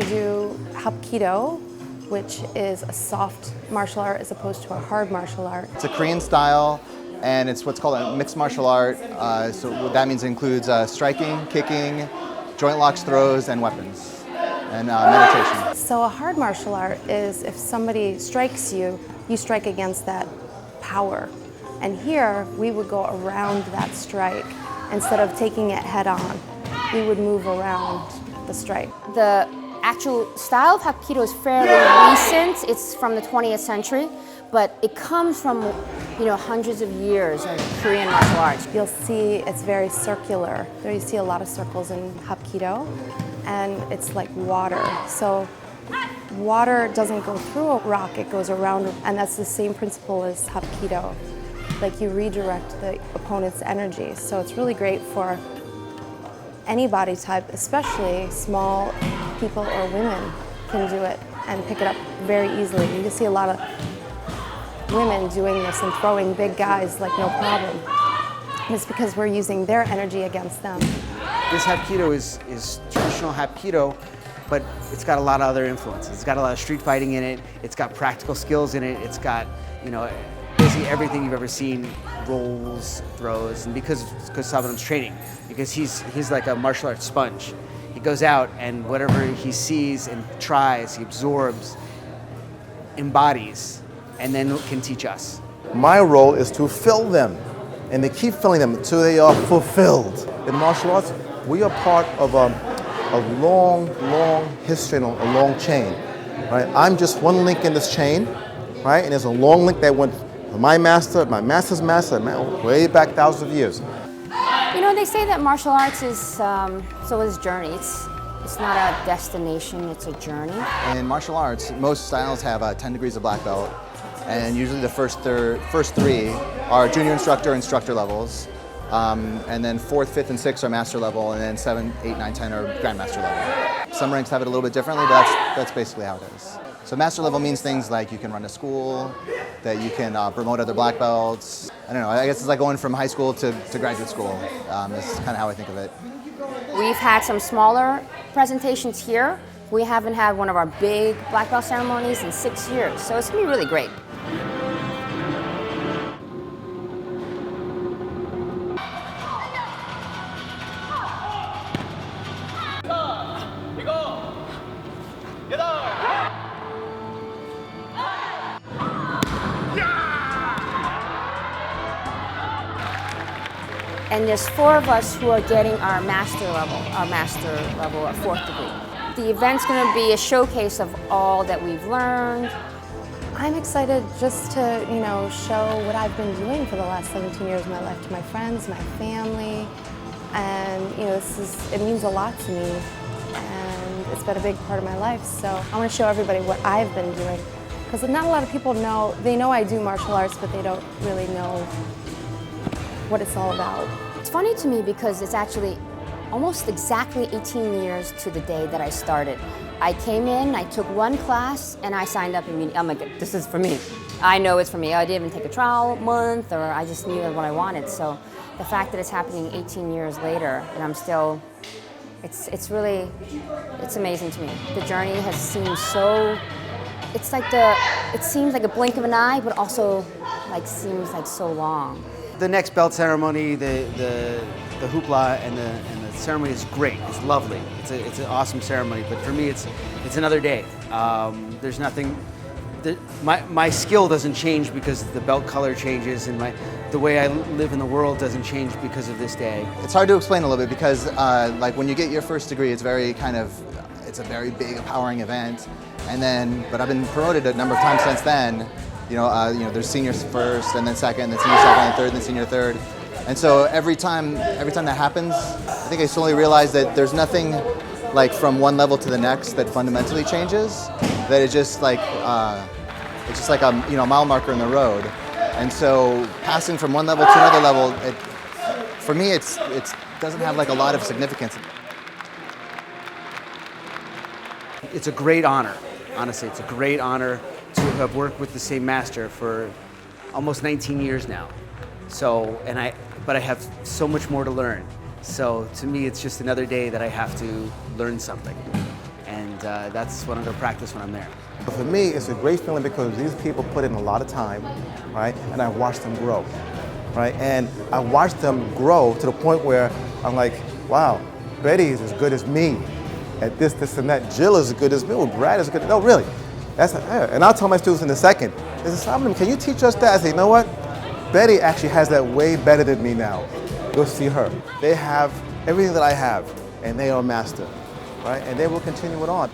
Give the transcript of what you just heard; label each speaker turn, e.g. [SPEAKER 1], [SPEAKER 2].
[SPEAKER 1] do HapKiDo, which is a soft martial art as opposed to a hard martial art.
[SPEAKER 2] It's a Korean style, and it's what's called a mixed martial art. So what that means includes striking, kicking, joint locks, throws, and weapons, and meditation.
[SPEAKER 1] So a hard martial art is if somebody strikes you, you strike against that power. And here, we would go around that strike. Instead of taking it head on, we would move around the strike.
[SPEAKER 3] The actual style of HapKiDo is fairly recent. It's from the 20th century, but it comes from, hundreds of years of Korean martial arts.
[SPEAKER 1] You'll see it's very circular. There you see a lot of circles in HapKiDo, and it's like water. So water doesn't go through a rock, it goes around, and that's the same principle as HapKiDo. Like you redirect the opponent's energy. So it's really great for any body type, especially small people or women can do it and pick it up very easily. You can see a lot of women doing this and throwing big guys like no problem. And it's because we're using their energy against them.
[SPEAKER 4] This HapKiDo is traditional HapKiDo, but it's got a lot of other influences. It's got a lot of street fighting in it. It's got practical skills in it. It's got, basically everything you've ever seen, rolls, throws, and because Saban's training, because he's like a martial arts sponge. He goes out and whatever he sees and tries, he absorbs, embodies, and then can teach us.
[SPEAKER 5] My role is to fill them, and they keep filling them until they are fulfilled. In martial arts, we are part of a long history and a long chain, right? I'm just one link in this chain, right? And there's a long link that went from my master's master, way back thousands of years.
[SPEAKER 3] They say that martial arts is so is journey. It's not a destination, it's a journey.
[SPEAKER 2] In martial arts, most styles have 10 degrees of black belt, and usually the first three are junior instructor levels, and then 4th, 5th, and 6th are master level, and then 7, 8, 9, 10 are grandmaster level. Some ranks have it a little bit differently, but that's basically how it is. So master level means things like you can run a school, that you can promote other black belts. I don't know, I guess it's like going from high school to graduate school. This is kind of how I think of it.
[SPEAKER 3] We've had some smaller presentations here. We haven't had one of our big black belt ceremonies in 6 years, so it's gonna be really great. And there's 4 of us who are getting our master level at 4th degree. The event's going to be a showcase of all that we've learned.
[SPEAKER 1] I'm excited just to, show what I've been doing for the last 17 years of my life to my friends, my family, and it means a lot to me, and it's been a big part of my life. So I want to show everybody what I've been doing, because not a lot of people know. They know I do martial arts, but they don't really know what it's all about.
[SPEAKER 3] It's funny to me because it's actually almost exactly 18 years to the day that I started. I came in, I took one class, and I signed up immediately. I'm like, this is for me. I know it's for me. I didn't even take a trial month, or I just knew what I wanted. So the fact that it's happening 18 years later, and I'm still, it's amazing to me. The journey has seemed so, it seems like a blink of an eye, but also seems like so long.
[SPEAKER 4] The next belt ceremony, the hoopla and the ceremony is great. It's lovely. It's an awesome ceremony. But for me, it's another day. There's nothing. My skill doesn't change because the belt color changes, and the way I live in the world doesn't change because of this day.
[SPEAKER 2] It's hard to explain a little bit because when you get your first degree, it's it's a very big, empowering event. But I've been promoted a number of times since then. There's seniors first, and then second, then senior second, and third, then senior third. And so every time that happens, I think I slowly realize that there's nothing from one level to the next that fundamentally changes. That it's just like a mile marker in the road. And so passing from one level to another level, for me, it doesn't have a lot of significance.
[SPEAKER 4] It's a great honor. Honestly, it's a great honor to have worked with the same master for almost 19 years now. But I have so much more to learn. So to me, it's just another day that I have to learn something. And that's what I'm going to practice when I'm there.
[SPEAKER 5] But for me, it's a great feeling because these people put in a lot of time, right? And I watched them grow, right? And I watched them grow to the point where I'm like, wow, Betty is as good as me at this, this, and that. Jill is as good as me. Well, Brad is good. No, really. And I'll tell my students in a second, they say, Simon, can you teach us that? I say, you know what? Betty actually has that way better than me now. Go see her. They have everything that I have, and they are a master, right? And they will continue it on.